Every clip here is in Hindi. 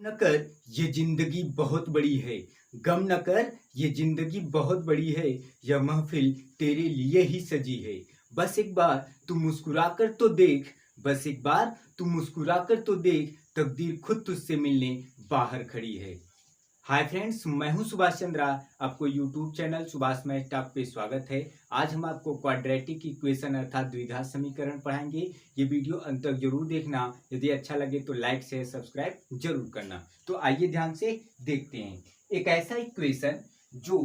न कर ये जिंदगी बहुत बड़ी है। गम न कर ये जिंदगी बहुत बड़ी है। यह महफिल तेरे लिए ही सजी है। बस एक बार तू मुस्कुरा कर तो देख। बस एक बार तू मुस्कुरा कर तो देख। तकदीर खुद तुझसे मिलने बाहर खड़ी है। हाय फ्रेंड्स, मैं हूं सुभाष चंद्रा। आपको YouTube channel Subhash math talk पे स्वागत है। आज हम आपको क्वाड्रेटिक इक्वेशन अर्थात द्विघात समीकरण पढ़ाएंगे। ये वीडियो अंत तक जरूर देखना। यदि अच्छा लगे तो लाइक शेयर सब्सक्राइब जरूर करना। तो आइए ध्यान से देखते हैं। एक ऐसा इक्वेशन जो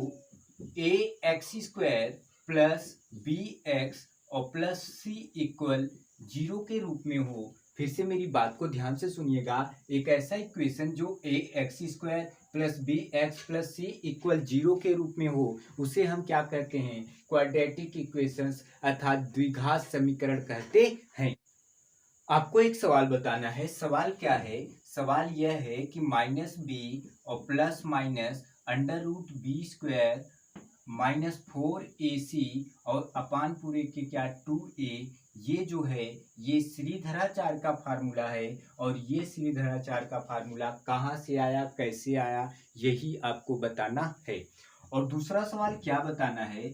a x square plus b x और प्लस सी इक्वल जीरो के रूप में हो। फिर से मेरी बात को ध्यान से सुनिएगा। एक ऐसा इक्वेशन जो a x square plus b x plus c equal zero के रूप में हो, उसे हम क्या कहते हैं? क्वाड्रेटिक इक्वेशंस अर्थात द्विघात समीकरण कहते हैं। आपको एक सवाल बताना है। सवाल क्या है? सवाल यह है कि माइनस बी और plus minus under root b square -4ac और अपान पूरे के क्या 2a, ये जो है ये श्रीधराचार्य का फार्मूला है। और ये श्रीधराचार्य का फार्मूला कहाँ से आया, कैसे आया, यही आपको बताना है। और दूसरा सवाल क्या बताना है?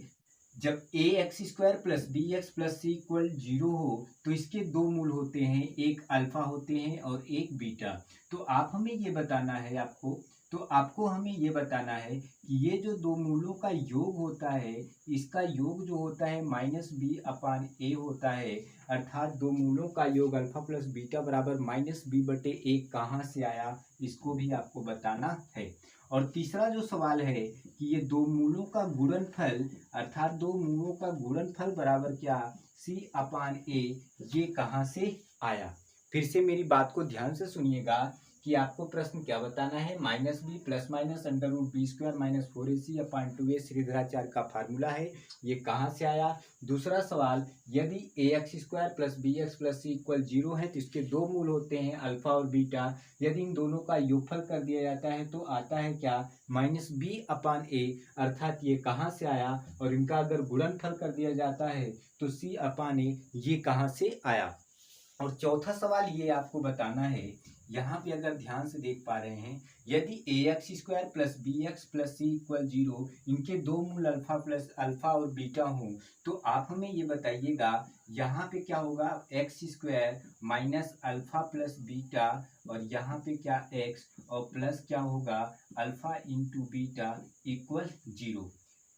जब a x square plus b x plus c equal zero हो तो इसके दो मूल होते हैं, एक अल्फा होते हैं और एक बीटा। तो आप हमें ये बताना है आपको हमें ये बताना है कि ये जो दो मूलों का योग होता है, इसका योग जो होता है माइनस बी अपान ए होता है। अर्थात दो मूलों का योग अल्फा प्लस बीटा बराबर माइनस बी बटे ए कहाँ से आया, इसको भी आपको बताना है। और तीसरा जो सवाल है कि ये दो मूलों का गुणनफल अर्थात दो मूलों का गुणनफल बराबर क्या, सी अपान ए, ये कहाँ से आया। फिर से मेरी बात को ध्यान से सुनिएगा कि आपको प्रश्न क्या बताना है। Minus b plus minus under root b square -4ac upon 2a Sridharacharya का फार्मूला है, ये कहाँ से आया। दूसरा सवाल, यदि a x square plus b x plus c equal zero है तो इसके दो मूल होते हैं अल्फा और बीटा। यदि इन दोनों का योगफल कर दिया जाता है तो आता है क्या, माइनस बी अपान ए, अर्थात ये कहाँ से आया। और इनका अगर गुणनफल कर दिया जाता है तो सी अपान ए, ये कहाँ से आया। और चौथा सवाल ये आपको बताना है, यहाँ पे अगर ध्यान से देख पा रहे हैं, यदि a x square plus b x plus c equal zero, इनके दो मूल अल्फा प्लस अल्फा और बीटा हों, तो आप हमें ये बताइएगा यहाँ पे क्या होगा, x square minus alpha plus beta, और यहाँ पे क्या एक्स और प्लस क्या होगा alpha into beta equal zero.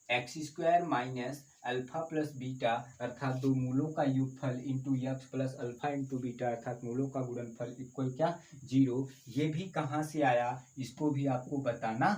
X square minus alpha plus beta अर्थात दो मूलों का योगफल into x plus alpha into beta अर्थात मूलों का गुणनफल इक्वल क्या, जीरो। ये भी कहाँ से आया, इसको भी आपको बताना।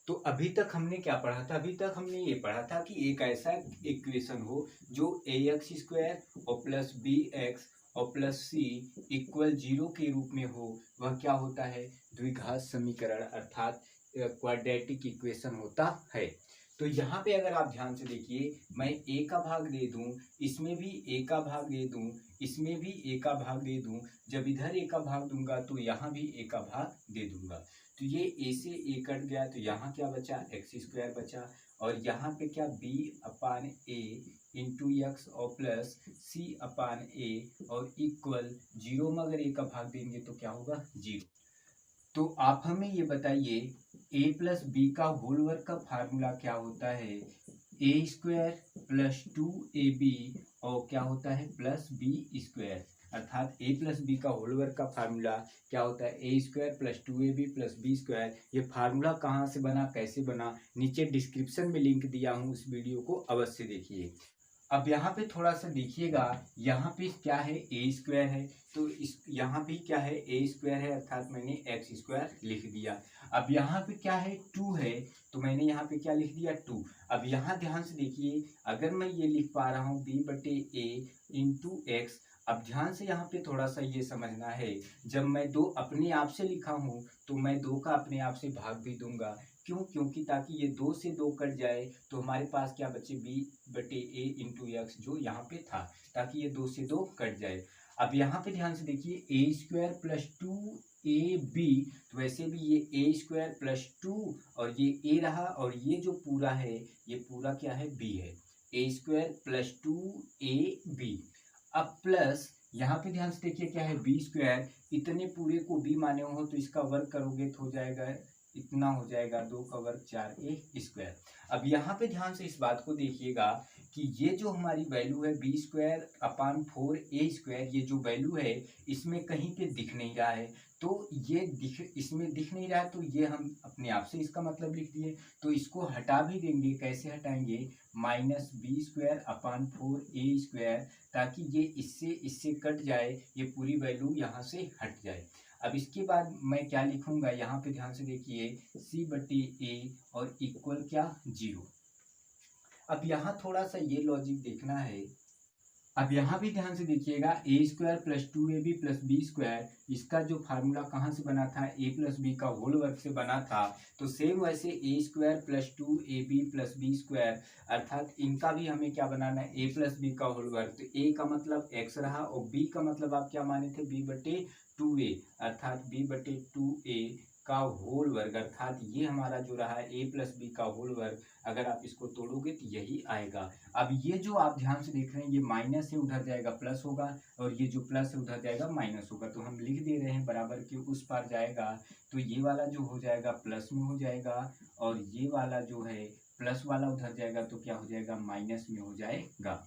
तो अभी तक हमने क्या पढ़ा था? अभी तक हमने ये पढ़ा था कि एक ऐसा इक्वेशन हो जो ए एक्स स्क्वायर और प्लस बी एक्स और प्लस सी इक्वल जीरो के रूप में हो, वह क्या होता है, द्विघात समीकरण अर्थात क्वाड्रेटिक इक्वेशन होता है। तो यहाँ पे अगर आप ध्यान से देखिए, मैं ए का भाग दे दूं, इसमें भी ए का भाग दे दूं, इसमें भी ए का भाग दे दूं, जब इधर ए का भाग दूंगा तो यहाँ भी ए का भाग दे दूंगा। तो ये ए से ए कट गया तो यहाँ क्या बचा, एक्स स्क्वायर बचा। और यहाँ पे क्या, बी अपान ए इंटू एक्स और प्लस सी अपान ए और इक्वल जीरो में अगर ए का भाग देंगे तो क्या होगा, जीरो। तो आप हमें ये बताइए ए प्लस बी का होल वर्ग का फार्मूला क्या होता है, ए स्क्वायर प्लस 2ab और क्या होता है प्लस बी स्क्वायर। अर्थात ए प्लस बी का होल वर्ग का फार्मूला क्या होता है, a square plus 2ab plus b square. ये फार्मूला कहाँ से बना, कैसे बना, नीचे डिस्क्रिप्शन में लिंक दिया हूँ, उस वीडियो को अवश्य देखिए। अब यहाँ पे थोड़ा सा देखिएगा, यहाँ पे क्या है, ए स्क्वायर है, तो इस यहाँ पे क्या है, ए स्क्वायर है, अर्थात मैंने एक्स स्क्वायर लिख दिया। अब यहाँ पे क्या है, टू है, तो मैंने यहाँ पे क्या लिख दिया, टू। अब यहाँ ध्यान से देखिए, अगर मैं ये लिख पा रहा हूँ बी बटे ए इंटू एक्स। अब ध्यान से यहाँ पे थोड़ा सा ये समझना है, जब मैं दो अपने आप से लिखा हूँ तो मैं दो का अपने आप से भाग भी दूंगा। क्यों? क्योंकि ताकि ये दो से दो कट जाए तो हमारे पास क्या बचे, बी बटे ए इंटू एक्स जो यहाँ पे था, ताकि ये दो से दो कट जाए। अब यहाँ पे ध्यान से देखिए, ए स्क्वायर प्लस 2ab, तो वैसे भी ये ए स्क्वायर प्लस 2 और ये ए रहा, और ये जो पूरा है ये पूरा क्या है, बी है, ए स्क्वायर प्लस 2ab। अब प्लस यहाँ पे ध्यान से देखिए क्या है, बी स्क्वायर, इतने पूरे को बी माने हो तो इसका वर्ग करोगे तो हो जाएगा इतना, हो जाएगा 2 का वर्ग 4a स्क्वायर। अब यहाँ पे ध्यान से इस बात को देखिएगा कि ये जो हमारी वैल्यू है B square upon 4a square, ये जो वैल्यू है इसमें कहीं पे दिख नहीं रहा है, तो ये इसमें दिख नहीं रहा है, तो ये हम अपने आप से इसका मतलब लिख दिए। तो इसको हटा भी देंगे, कैसे हटाएंगे, minus b square upon 4a square, ताकि ये इससे कट जाए, ये पूरी वैल्यू यहाँ से हट जाए। अब इसके बाद मैं क्या लिखूंगा, यहाँ पे ध्यान से देखिए, c/a और इक्वल क्या, 0। अब यहाँ थोड़ा सा ये लॉजिक देखना है। अब यहाँ भी ध्यान से देखिएगा, a square plus 2ab plus b square, इसका जो फार्मूला कहाँ से बना था, a प्लस बी का होल वर्ग से बना था। तो सेम वैसे a square plus 2ab plus b square, अर्थात इनका भी हमें क्या बनाना है, a प्लस बी का होल वर्ग। तो a का मतलब x रहा और b का मतलब आप क्या माने थे, b/2a, अर्थात b/2a का होल वर्ग, अर्थात ये हमारा जो रहा है a प्लस बी का होल वर्ग। अगर आप इसको तोड़ोगे तो यही आएगा। अब ये जो आप ध्यान से देख रहे हैं, ये माइनस है, उधर जाएगा प्लस होगा, और ये जो प्लस है उधर जाएगा माइनस होगा। तो हम लिख दे रहे हैं बराबर के उस पार जाएगा, तो ये वाला जो हो जाएगा प्लस में हो जाएगा, और ये वाला जो है प्लस वाला उधर जाएगा तो क्या हो जाएगा, माइनस में हो जाएगा।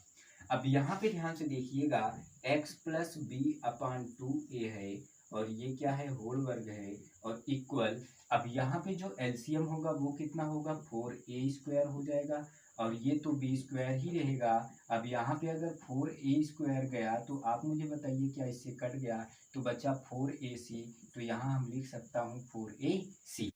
अब यहाँ पे ध्यान से देखिएगा, x प्लस बी अपान 2a है, और ये क्या है, होल वर्ग है, और इक्वल, अब यहाँ पे जो एलसीएम होगा वो कितना होगा, 4a स्क्वायर हो जाएगा, और ये तो b स्क्वायर ही रहेगा। अब यहाँ पे अगर 4a स्क्वायर गया तो आप मुझे बताइए क्या इससे कट गया, तो बचा 4ac, तो यहाँ हम लिख सकता हूँ 4ac।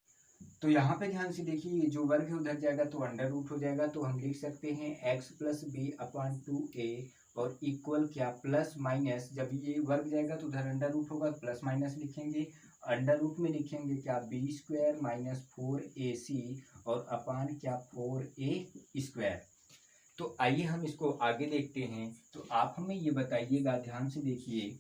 तो यहाँ पे ध्यान से देखिए, ये जो वर्ग है उधर जाएगा तो अंडर रूट हो जाएगा, तो हम लिख सकते हैं x प्लस बी अपान 2a और इक्वल क्या, प्लस माइनस, जब ये वर्ग जाएगा तो उधर अंडर रूट होगा, प्लस माइनस लिखेंगे, अंडर रूट में लिखेंगे क्या, बी स्क्वायर माइनस 4ac और अपान क्या, 4a स्क्वायर। तो आइए हम इसको आगे देखते हैं। तो आप हमें ये बताइएगा, ध्यान से देखिए,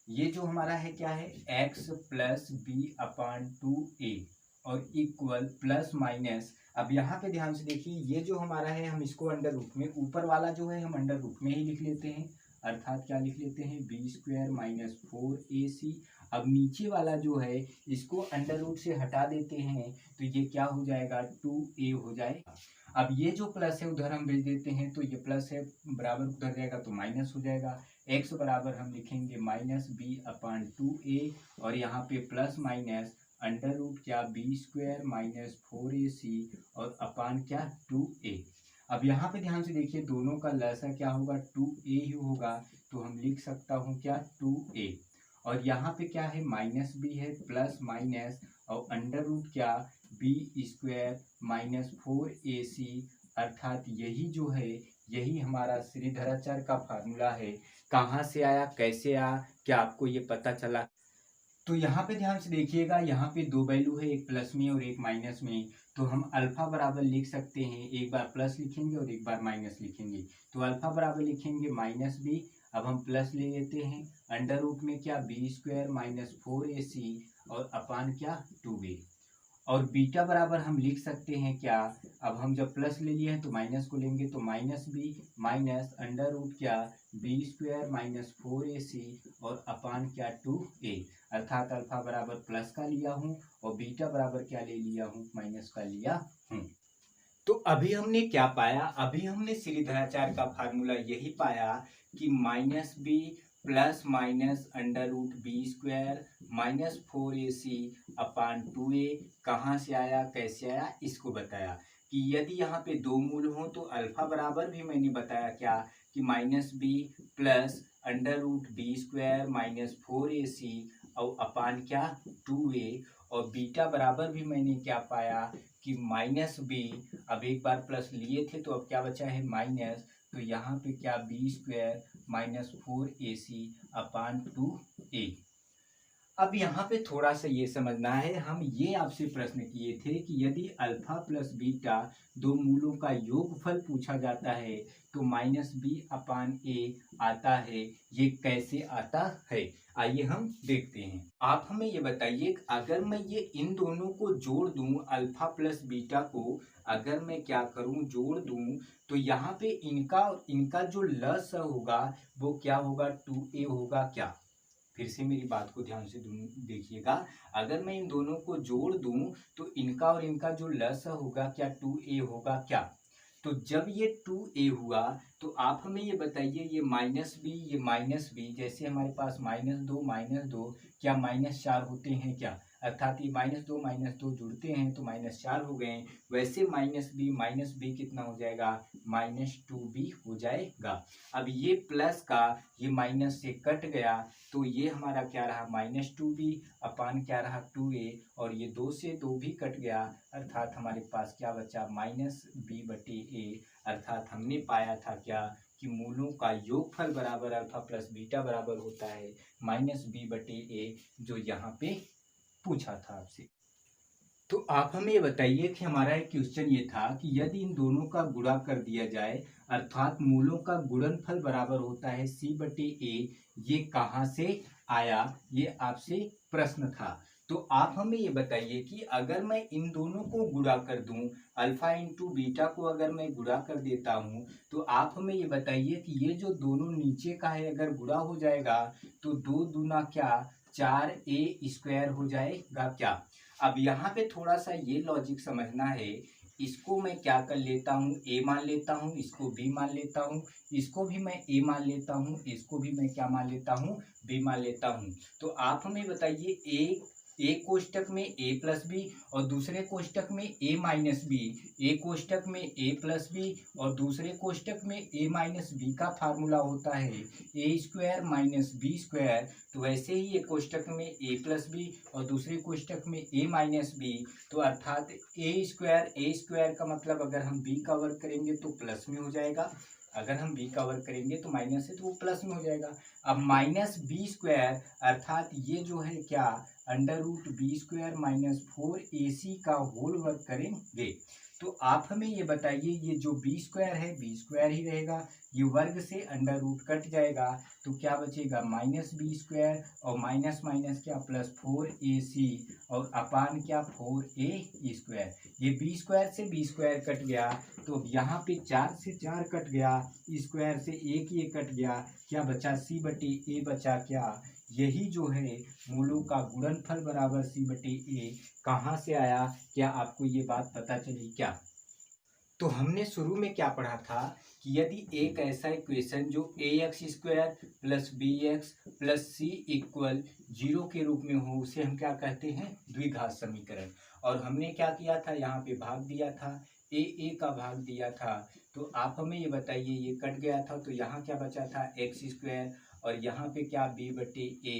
ये जो हमारा है क्या है, x प्लस बी अपान 2a और इक्वल प्लस माइनस, अब यहाँ पे ध्यान से देखिए, ये जो हमारा है हम इसको अंडर रूट में, ऊपर वाला जो है हम अंडर रूट में ही लिख लेते हैं, अर्थात क्या लिख लेते हैं, बी स्क्वायर माइनस 4ac। अब नीचे वाला जो है इसको अंडर रूट से हटा देते हैं, तो ये क्या हो जाएगा, 2a हो जाएगा। अब ये जो प्लस है उधर हम भेज देते हैं, तो ये प्लस है बराबर उधर जाएगा तो माइनस हो जाएगा, x बराबर हम लिखेंगे माइनस बी अपान 2a, और यहाँ पे प्लस माइनस अंडर रूट क्या, बी स्क्वायर माइनस 4ac और अपान क्या, 2a। अब यहाँ पे ध्यान से देखिए, दोनों का लसा क्या होगा, 2a ही होगा, तो हम लिख सकता हूँ क्या, 2a, और यहाँ पे क्या है, माइनस b है, प्लस माइनस और अंडर रूट क्या, बी स्क्वायर माइनस 4ac, अर्थात यही जो है यही हमारा श्रीधराचार्य का फार्मूला है। कहाँ से आया, कैसे आया, क्या आपको ये पता चला? तो यहाँ पे ध्यान से देखिएगा, यहाँ पे दो वैल्यू है, एक प्लस में और एक माइनस में, तो हम अल्फा बराबर लिख सकते हैं, एक बार प्लस लिखेंगे और एक बार माइनस लिखेंगे। तो अल्फा बराबर लिखेंगे माइनस बी, अब हम प्लस ले लेते हैं, अंडर रूट में क्या, बी स्क्वायर माइनस 4ac और अपान क्या, 2a, और बीटा बराबर हम लिख सकते हैं क्या, अब हम जब प्लस ले लिए हैं तो माइनस को लेंगे, तो minus b minus under root क्या, बी स्क्वायर माइनस 4ac और अपान क्या, 2a, अर्थात अल्फा बराबर प्लस का लिया हूँ और बीटा बराबर क्या ले लिया हूँ, माइनस का लिया हूँ। तो अभी हमने क्या पाया, अभी हमने श्रीधराचार्य का फार्मूला यही पाया कि minus b plus minus under root b square minus 4ac upon 2a कहाँ से आया, कैसे आया, इसको बताया। कि यदि यहाँ पे दो मूल हो तो अल्फा बराबर भी मैंने बताया क्या, कि minus b plus under root b square minus 4ac और अपान क्या, 2a, और बीटा बराबर भी मैंने क्या पाया कि माइनस बी, अब एक बार प्लस लिए थे तो अब क्या बचा है, माइनस, तो यहाँ पे क्या, b square minus 4ac upon 2a। अब यहाँ पे थोड़ा सा ये समझना है, हम ये आपसे प्रश्न किए थे कि यदि अल्फा प्लस बीटा दो मूलों का योगफल पूछा जाता है तो माइनस बी अपान ए आता है, ये कैसे आता है? आइए हम देखते हैं। आप हमें ये बताइए, अगर मैं ये इन दोनों को जोड़ दूं, अल्फा प्लस बीटा को अगर मैं क्या करूं, जोड़ दूं, तो यहाँ पे इनका इनका जो लस होगा वो क्या होगा, 2a होगा क्या? फिर से मेरी बात को ध्यान से देखिएगा, अगर मैं इन दोनों को जोड़ दूं तो इनका और इनका जो लस होगा क्या, 2a होगा क्या? तो जब ये 2a हुआ तो आप हमें ये बताइए, ये माइनस बी, जैसे हमारे पास -2 क्या -4 होते हैं क्या? अर्थात ये -2 जुड़ते हैं तो -4 हो गए। वैसे माइनस बी कितना हो जाएगा, -2b हो जाएगा। अब ये प्लस का ये माइनस से कट गया तो ये हमारा क्या रहा, -2b अपान क्या रहा, 2a, और ये 2 से 2 भी कट गया, अर्थात हमारे पास क्या बचा, -b/a। अर्थात हमने पाया था क्या कि मूलों का योगफल बराबर अल्फा प्लस बीटा बराबर होता है -b/a, जो यहाँ पे पूछा था आपसे। तो आप हमें ये बताइए कि हमारा एक क्वेश्चन ये था कि यदि इन दोनों का गुणा कर दिया जाए, अर्थात मूलों का गुणनफल बराबर होता है c/a, ये कहाँ से आया, ये आपसे प्रश्न था। तो आप हमें ये बताइए कि अगर मैं इन दोनों को गुणा कर दूं, अल्फा इंटू बीटा को अगर मैं गुणा कर देता हूं, तो आप हमें ये बताइए कि ये जो दोनों नीचे का है अगर गुणा हो जाएगा तो 2 दूना क्या, 4a² हो जाएगा क्या? अब यहाँ पे थोड़ा सा ये लॉजिक समझना है, इसको मैं क्या कर लेता हूँ, a मान लेता हूँ, इसको b मान लेता हूँ, इसको भी मैं a मान लेता हूँ, इसको भी मैं क्या मान लेता हूँ, b मान लेता हूँ। तो आप हमें बताइए, a कोष्टक में a प्लस बी और दूसरे कोष्टक में a माइनस बी, a कोष्टक में a प्लस बी और दूसरे कोष्टक में a माइनस बी का फार्मूला होता है a² माइनस b²। तो वैसे ही एक कोष्टक में a प्लस बी और दूसरे कोष्टक में a माइनस बी, तो अर्थात a² का मतलब अगर हम b का वर्ग करेंगे तो प्लस में हो जाएगा, अगर हम b का वर्ग करेंगे तो माइनस है तो वो प्लस में हो जाएगा। अब -b² अर्थात ये जो है क्या, √b² माइनस 4ac का होल वर्ग करेंगे। तो आप हमें ये बताइए, ये जो b² है b² ही रहेगा, ये वर्ग से अंडर रूट कट जाएगा तो क्या बचेगा, -b² और माइनस माइनस क्या, +4ac और अपान क्या, 4a²। ये b² से b² कट गया तो यहाँ पे 4 से 4 कट गया, स्क्वायर से एक ये कट गया, क्या बचा, c/a बचा क्या? यही जो है मूलों का गुणनफल बराबर c/a कहाँ से आया, क्या आपको ये बात पता चली क्या? तो हमने शुरू में क्या पढ़ा था कि यदि एक ऐसा इक्वेशन जो ax² plus bx plus c equal 0 के रूप में हो, उसे हम क्या कहते हैं, द्विघात समीकरण। और हमने क्या किया था, यहाँ पे भाग दिया था, a का भाग दिया था। तो आप हमें ये बताइए, ये कट गया था तो यहाँ क्या बचा था, x² और यहाँ पे क्या, b/a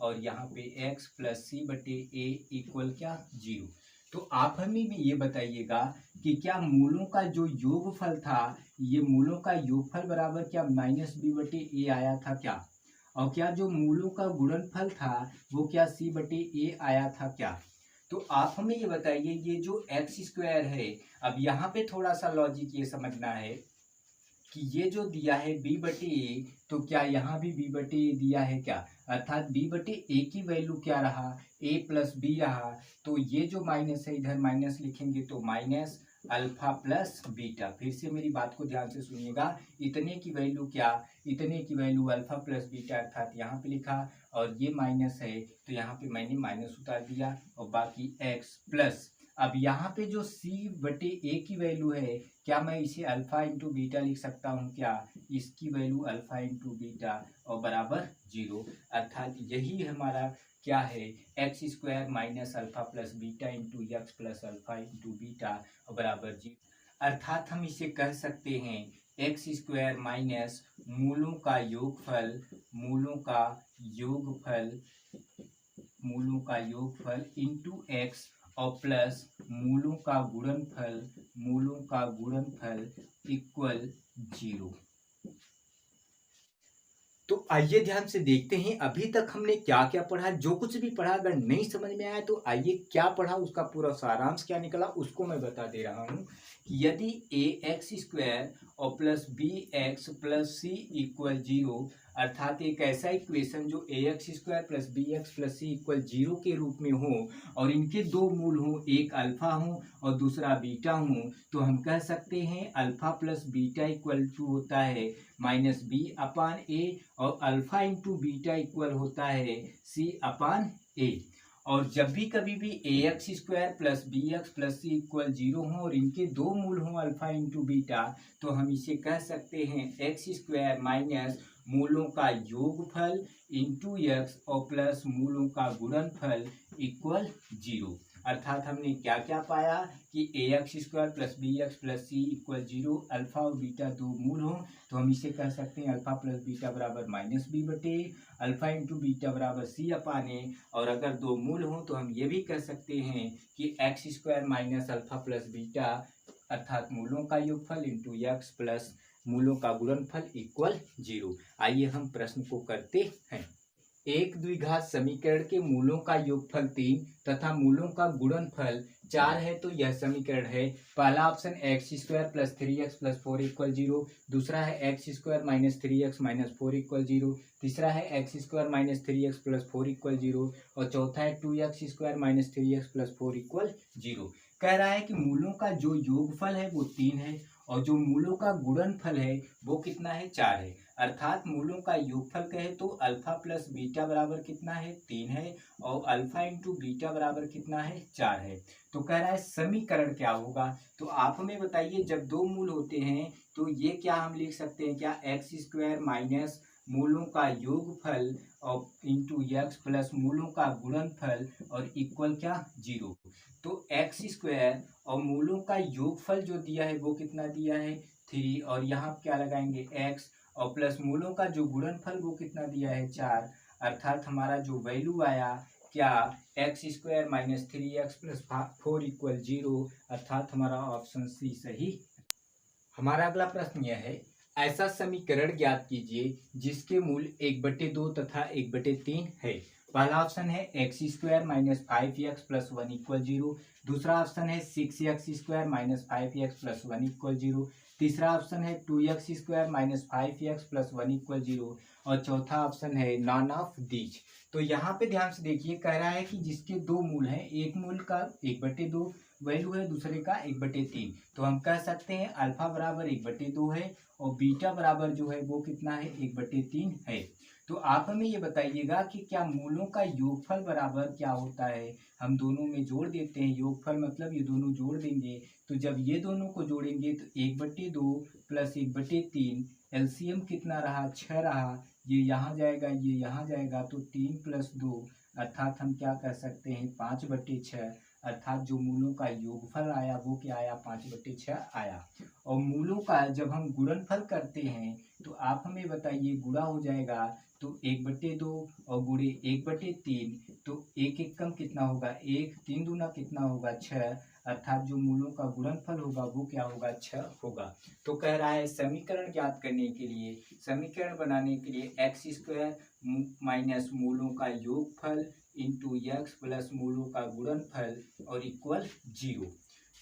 और यहाँ पे x प्लस c/a इक्वल क्या, 0। तो आप हमें भी ये बताइएगा कि क्या मूलों का जो योगफल था, ये मूलों का योगफल बराबर क्या -b/a आया था क्या? और क्या जो मूलों का गुणनफल था वो क्या c/a आया था क्या? तो आप हमें ये बताइए, ये जो x² है, अब यहाँ पे थोड़ा सा लॉजिक ये समझना है कि ये जो दिया है b/a, तो क्या यहाँ भी b/a दिया है क्या? अर्थात b/a की वैल्यू क्या रहा, a प्लस बी रहा, तो ये जो माइनस है इधर माइनस लिखेंगे तो माइनस अल्फा प्लस बीटा। फिर से मेरी बात को ध्यान से सुनिएगा, इतने की वैल्यू क्या, इतने की वैल्यू अल्फा प्लस बीटा, अर्थात यहाँ पे लिखा और ये माइनस है तो यहाँ पे मैंने माइनस उतार दिया और बाकी x प्लस। अब यहाँ पे जो c/a की वैल्यू है, क्या मैं इसे अल्फा इंटू बीटा लिख सकता हूँ क्या? इसकी वैल्यू अल्फा इंटू बीटा और बराबर 0, अर्थात यही हमारा क्या है, x² minus alpha plus beta into x plus alpha into beta और बराबर 0। अर्थात हम इसे कह सकते हैं x² माइनस मूलों का योगफल, मूलों का योगफल इंटू x और प्लस मूलों का गुणनफल इक्वल 0। तो आइए ध्यान से देखते हैं अभी तक हमने क्या क्या पढ़ा। जो कुछ भी पढ़ा अगर नहीं समझ में आया तो आइए क्या पढ़ा उसका पूरा सारांश क्या निकला उसको मैं बता दे रहा हूँ कि यदि ax² और plus bx plus c equal 0 अर्थात एक ऐसा इक्वेशन जो ax² plus bx plus c equal 0 के रूप में हो और इनके दो मूल हों, एक अल्फा हो और दूसरा बीटा हो, तो हम कह सकते हैं alpha plus beta equal to होता है माइनस बी अपान ए और अल्फा इंटू बीटा इक्वल होता है सी अपान ए। और जब भी कभी भी ax² plus bx plus c equal 0 हो और इनके दो मूल हों अल्फा इंटू बीटा, तो हम इसे कह सकते हैं x² माइनस मूलों का योगफल इंटू x और प्लस मूलों का गुणनफल इक्वल 0। अर्थात हमने क्या क्या पाया कि ax² plus bx plus c equal 0, alpha और बीटा दो मूल हों तो हम इसे कह सकते हैं अल्फा प्लस बीटा बराबर माइनस बी बटे अल्फा इंटू बीटा बराबर सी अपान ए। और अगर दो मूल हों तो हम ये भी कह सकते हैं कि x² minus alpha plus beta अर्थात मूलों का योगफल इंटू x प्लस मूलों का गुणनफल इक्वल 0। आइए हम प्रश्न को करते हैं। एक द्विघात समीकरण के मूलों का योगफल 3 तथा मूलों का गुणनफल 4 है तो यह समीकरण है। पहला option x² plus 3x plus 4 equal 0, दूसरा है x² minus 3x minus 4 equal 0, तीसरा है x² minus 3x plus 4 equal 0 और चौथा है 2x² minus 3x plus 4 equal 0। कह रहा है कि मूलों का जो योगफल है वो 3 है और जो मूलों का गुणनफल है वो कितना है 4 है। अर्थात मूलों का योगफल कहे तो अल्फा प्लस बीटा बराबर कितना है 3 है और अल्फा इंटू बीटा बराबर कितना है 4 है। तो कह रहा है समीकरण क्या होगा, तो आप हमें बताइए जब दो मूल होते हैं तो ये क्या हम लिख सकते हैं क्या x² माइनस मूलों का योगफल और इंटू x प्लस मूलों का गुणनफल और इक्वल क्या 0। तो x² और मूलों का योगफल जो दिया है वो कितना दिया है 3 और यहाँ क्या लगाएंगे x और प्लस मूलों का जो गुणनफल वो कितना दिया है 4। अर्थात हमारा जो वैल्यू आया क्या x² minus 3x plus 4 equal 0। अर्थात हमारा ऑप्शन सी सही। हमारा अगला प्रश्न यह है ऐसा समीकरण ज्ञात कीजिए जिसके मूल 1/2 तथा 1/3 है। पहला ऑप्शन है x² minus 5x plus 1 equal 0, दूसरा ऑप्शन है 6x² minus 5x plus 1 equal 0, तीसरा ऑप्शन है 2x² minus 5x plus 1 equal 0 और चौथा ऑप्शन है नॉन ऑफ दीज। तो यहाँ पे ध्यान से देखिए कह रहा है कि जिसके दो मूल हैं, एक मूल का 1/2 वैल्यू है, दूसरे का 1/3, तो हम कह सकते हैं अल्फा बराबर 1/2 है और बीटा बराबर जो है वो कितना है 1/3 है। तो आप हमें ये बताइएगा कि क्या मूलों का योगफल बराबर क्या होता है। हम दोनों में जोड़ देते हैं, योगफल मतलब ये दोनों जोड़ देंगे तो जब ये दोनों को जोड़ेंगे तो 1/2 प्लस 1/3 एलसीएम कितना रहा 6 रहा, ये यहाँ जाएगा ये यहाँ जाएगा तो 3 प्लस 2 अर्थात हम क्या कह सकते हैं 5/6। अर्थात जो मूलों का योगफल आया वो क्या आया 5/6 आया। और मूलों का जब हम गुणनफल करते हैं तो आप हमें बताइए गुणा हो जाएगा तो 1/2 और गुणे 1/3 तो 1 एकम कितना होगा 1, 3 दूना कितना होगा 6। अर्थात जो मूलों का गुणनफल होगा वो क्या होगा 6 होगा। तो कह रहा है समीकरण ज्ञात करने के लिए, समीकरण बनाने के लिए x² माइनस मूलों का योगफल इंटू x प्लस मूलों का गुणनफल और इक्वल 0।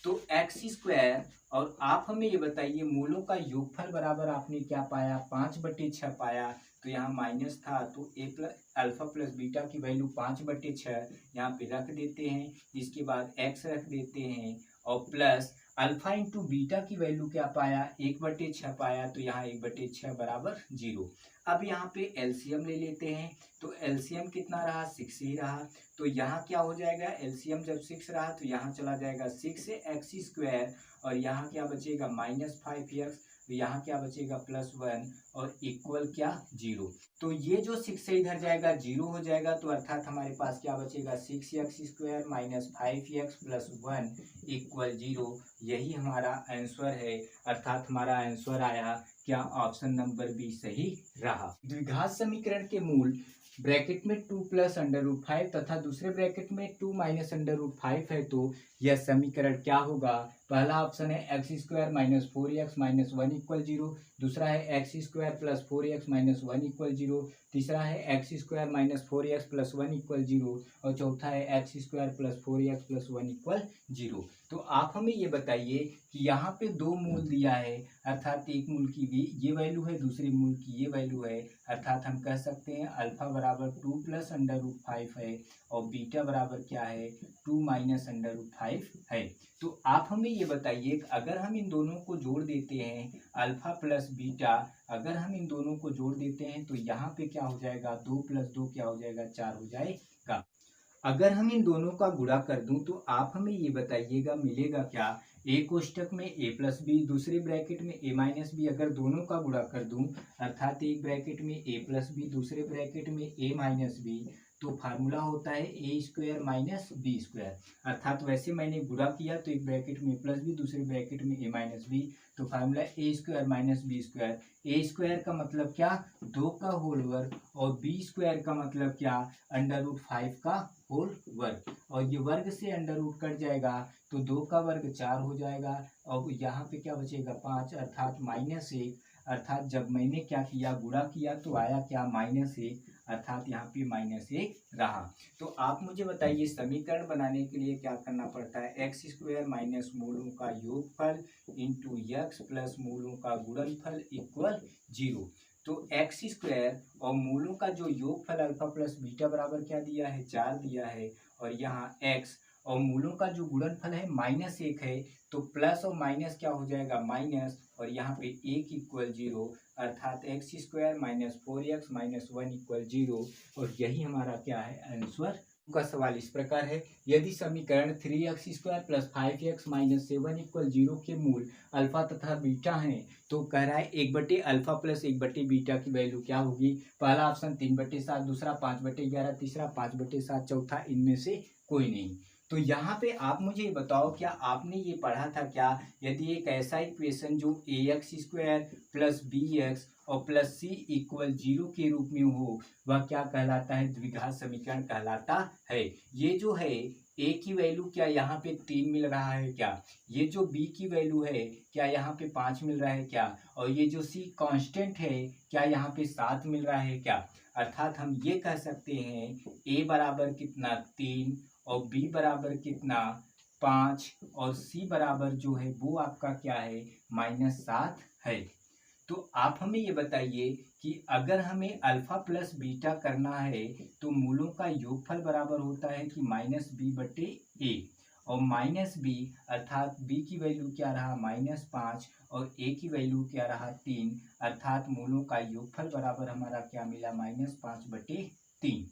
तो x² और आप हमें ये बताइए मूलों का योगफल बराबर आपने क्या पाया 5/6 पाया, तो यहाँ माइनस था तो a plus alpha plus beta की वैल्यू 5/6 यहाँ पे रख देते हैं, इसके बाद x रख देते हैं और प्लस अल्फा इंटू बीटा की वैल्यू क्या पाया 1/6 पाया, तो यहाँ 1/6 बराबर 0। अब यहाँ पे एलसीएम ले लेते हैं तो एलसीएम कितना रहा 6 ही रहा, तो यहाँ क्या हो जाएगा एलसीएम जब 6 रहा तो यहाँ चला जाएगा 6x² और यहाँ क्या बचेगा -5x, तो यहाँ क्या बचेगा +1 और इक्वल क्या 0। तो ये जो 6 से इधर जाएगा 0 हो जाएगा, तो अर्थात हमारे पास क्या बचेगा 6x² minus 5x plus 1 equal 0। यही हमारा आंसर है। अर्थात हमारा आंसर आया क्या ऑप्शन नंबर बी सही रहा। द्विघात समीकरण के मूल ब्रैकेट में 2 प्लस अंडर रूट 5 तथा दूसरे ब्रैकेट में 2 माइनस अंडर रूट 5 है, तो यह समीकरण क्या होगा? पहला ऑप्शन है x square minus 4x minus 1 equal 0, दूसरा है x square plus 4x minus 1 equal 0, तीसरा है x square minus 4x plus 1 equal 0 और चौथा है x square plus 4x plus 1 equal 0। तो आप हमें ये बताइए कि यहाँ पे दो मूल दिया है, अर्थात एक मूल की भी ये वैल्यू है, दूसरे मूल की ये वैल्यू है, अर्थात हम कह सकते हैं अल्फा बराबर 2 प्लस अंडर रूट 5 है और बीटा बराबर क्या है? 2 माइनस अंडर रूट 5 है। तो आप हमें ये बताइए कि अगर हम इन दोनों को जोड़ देते हैं, अल्फा प्लस बीटा, अगर हम इन दोनों को जोड़ देते हैं तो यहाँ पे क्या हो जाएगा? 2 प्लस 2 क्या हो जाएगा? 4 हो जाएगा। अगर हम इन दोनों का गुणा कर दूं तो आप हमें ये बताइएगा मिलेगा क्या? ए कोष्टक में ए प्लस बी, दूसरे ब्रैकेट में ए माइनस बी, अगर दोनों का गुणा कर दूं अर्थात एक ब्रैकेट में ए प्लस बी, दूसरे ब्रैकेट में ए माइनस बी, तो फार्मूला होता है a square minus b square. अर्थात वैसे मैंने गुणा किया तो एक ब्रैकेट में ए प्लस बी, दूसरे ब्रैकेट में ए माइनस बी, तो फार्मूला ए स्क्वायर माइनस बी स्क्वायर। ए स्क्वायर का मतलब क्या? 2 का होल वर्ग, और बी स्क्वायर का मतलब क्या? अंडर रूट 5 का होल वर्ग, और ये वर्ग से अंडर रूट कट जाएगा तो 2 का वर्ग 4 हो जाएगा और यहाँ पे क्या बचेगा? 5, अर्थात माइनस 1। अर्थात जब मैंने क्या किया? गुणा किया तो आया क्या? -1, अर्थात यहाँ पे -1 रहा। तो आप मुझे बताइए समीकरण बनाने के लिए क्या करना पड़ता है? एक्स स्क्वायर माइनस मूलों का योगफल इंटू एक्स प्लस मूलों का गुणनफल इक्वल 0। तो एक्स स्क्वायर और मूलों का जो योगफल अल्फा प्लस बीटा बराबर क्या दिया है? 4 दिया है, और यहाँ एक्स और मूलों का जो गुणनफल है -1 है, तो प्लस और माइनस क्या हो जाएगा? माइनस, और यहाँ पे 1 इक्वल 0, अर्थात x square minus 4x minus 1 equal 0, और यही हमारा क्या है? आंसर का सवाल इस प्रकार है, यदि समीकरण 3x square plus 5x minus 7 equal 0 के मूल अल्फा तथा बीटा हैं, तो कह रहा है 1/अल्फा प्लस 1/बीटा की वैल्यू क्या होगी? पहला ऑप्शन 3/7, दूसरा 5/11, तीसरा 5/7, चौथा इनमें से कोई नहीं। तो यहाँ पे आप मुझे बताओ, क्या आपने ये पढ़ा था क्या? यदि एक ऐसा इक्वेशन जो ax स्क्वायर प्लस bx और प्लस c इक्वल 0 के रूप में हो, वह क्या कहलाता है? द्विघात समीकरण कहलाता है। ये जो है a की वैल्यू क्या यहाँ पे 3 मिल रहा है क्या? ये जो b की वैल्यू है क्या यहाँ पे 5 मिल रहा है क्या? और ये जो c कांस्टेंट है क्या यहाँ पे 7 मिल रहा है क्या? अर्थात हम ये कह सकते हैं a बराबर कितना? 3, और b बराबर कितना? 5, और c बराबर जो है वो आपका क्या है? -7 है। तो आप हमें ये बताइए कि अगर हमें अल्फा प्लस बीटा करना है तो मूलों का योगफल बराबर होता है कि -b/a, और -b अर्थात b की वैल्यू क्या रहा? -5, और a की वैल्यू क्या रहा? 3, अर्थात मूलों का योगफल बराबर हमारा क्या मिला? -5/3।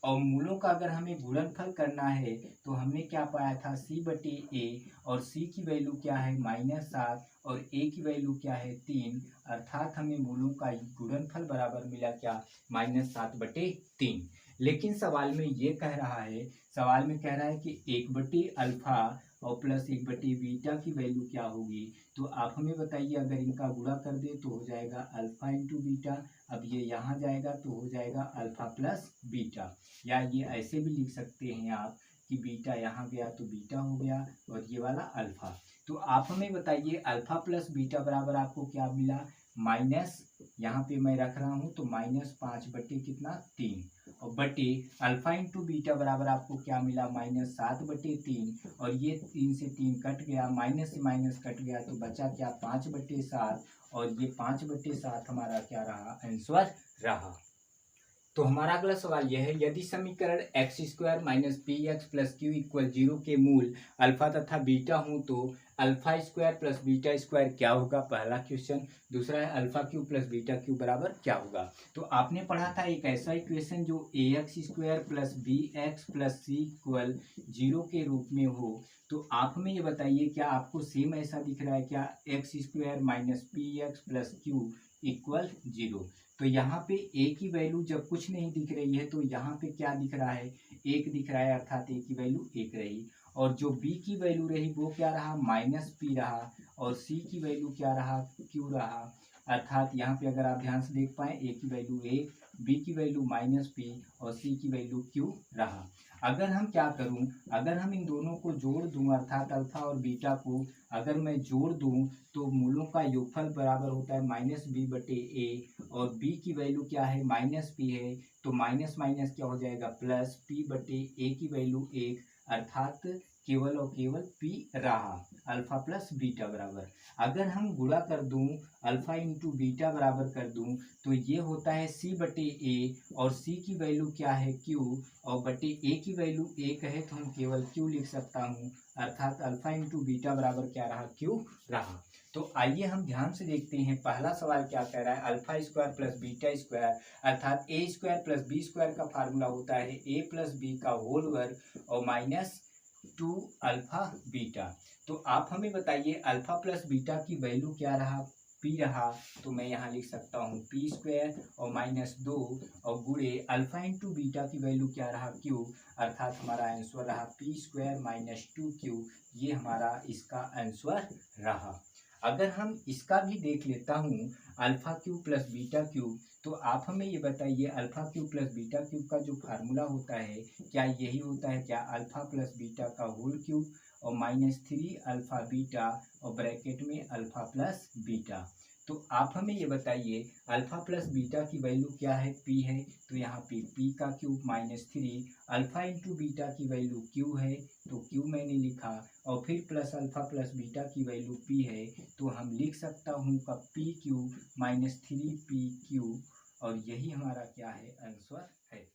और मूलों का अगर हमें गुणनफल करना है तो हमने क्या पाया था? c/a, और c की वैल्यू क्या है? -7, और a की वैल्यू क्या है? 3, अर्थात हमें मूलों का गुणनफल बराबर मिला क्या? -7/3। लेकिन सवाल में ये कह रहा है, सवाल में कह रहा है कि 1/अल्फा और प्लस 1/बीटा की वैल्यू क्या होगी? तो आप हमें बताइए, अगर इनका गुणा कर दे तो हो जाएगा अल्फा इंटू बीटा, अब ये यहाँ जाएगा तो हो जाएगा अल्फा प्लस बीटा, या ये ऐसे भी लिख सकते हैं आप कि बीटा यहाँ गया तो बीटा हो गया और ये वाला अल्फा। तो आप हमें बताइए अल्फा प्लस बीटा बराबर आपको क्या मिला? माइनस, यहाँ पे मैं रख रहा हूँ तो -5/3, और बटे अल्फा इंटू बीटा बराबर आपको क्या मिला? -7/3, और ये 3 से 3 कट गया, माइनस से माइनस कट गया, तो बचा क्या? 5/7, और ये 5/7 हमारा क्या रहा? आंसर रहा। तो हमारा अगला सवाल यह है, यदि समीकरण x square minus P x plus Q equal 0 के मूल अल्फा तथा बीटा हूँ तो alpha square plus beta square क्या होगा? पहला क्वेश्चन। दूसरा है alpha Q plus beta Q बराबर क्या होगा? तो आपने पढ़ा था एक ऐसा इक्वेशन जो a x square plus b x plus c equal 0 के रूप में हो। तो आप हमें ये बताइए, क्या आपको सेम ऐसा दिख रहा है क्या? X square minus P x plus Q equal 0। तो यहाँ पे a की वैल्यू जब कुछ नहीं दिख रही है तो यहाँ पे क्या दिख रहा है? 1 दिख रहा है, अर्थात a की वैल्यू 1 रही, और जो b की वैल्यू रही वो क्या रहा? -p रहा, और c की वैल्यू क्या रहा? q रहा, अर्थात यहाँ पे अगर आप ध्यान से देख पाए a की वैल्यू 1 बी की वैल्यू माइनस पी और सी की वैल्यू क्यू रहा। अगर हम क्या करूं, अगर हम इन दोनों को जोड़ दूं अर्थात अल्फा और बीटा को अगर मैं जोड़ दूं तो मूलों का योगफल बराबर होता है माइनस बी बटे ए, और बी की वैल्यू क्या है माइनस पी है, तो माइनस माइनस क्या हो जाएगा प्लस, पी बटे ए की वैल्यू एक, अर्थात केवल और केवल पी रहा, अल्फा प्लस बीटा बराबर। अगर हम गुणा कर दूं अल्फा इंटू बीटा बराबर कर दूं तो ये होता है सी बटे ए, और सी की वैल्यू क्या है क्यू, और बटे ए की वैल्यू एक है तो हम केवल क्यू लिख सकता हूँ, अर्थात अल्फा इंटू बीटा बराबर क्या रहा क्यू रहा। तो आइए हम ध्यान से देखते हैं पहला सवाल क्या कह रहा है, alpha square plus beta square अर्थात ए स्क्वायर प्लस बी स्क्वायर का फार्मूला होता है ए प्लस बी का होल वर्ग और माइनस 2 अल्फा बीटा। तो आप हमें बताइए अल्फा प्लस बीटा की वैल्यू क्या रहा, पी रहा, तो मैं यहाँ लिख सकता हूँ पी स्क्वायर और माइनस 2 और गुणे अल्फा इंटू बीटा की वैल्यू क्या रहा क्यू, अर्थात हमारा आंसर रहा पी स्क्वायर माइनस 2 क्यू, ये हमारा इसका आंसर रहा। अगर हम इसका भी देख लेता हूँ alpha cube plus beta cube, तो आप हमें ये बताइए alpha cube plus beta cube का जो फार्मूला होता है क्या यही होता है क्या, अल्फा प्लस बीटा का होल क्यूब और माइनस 3 अल्फा बीटा और ब्रैकेट में अल्फा प्लस बीटा। तो आप हमें ये बताइए अल्फा प्लस बीटा की वैल्यू क्या है पी है, तो यहाँ पे पी का cube minus 3, alpha into beta की वैल्यू क्यू है तो क्यू मैंने लिखा, और फिर प्लस अल्फा प्लस बीटा की वैल्यू पी है तो हम लिख सकता हूँ का P Q minus 3 P Q, और यही हमारा क्या है आंसर है।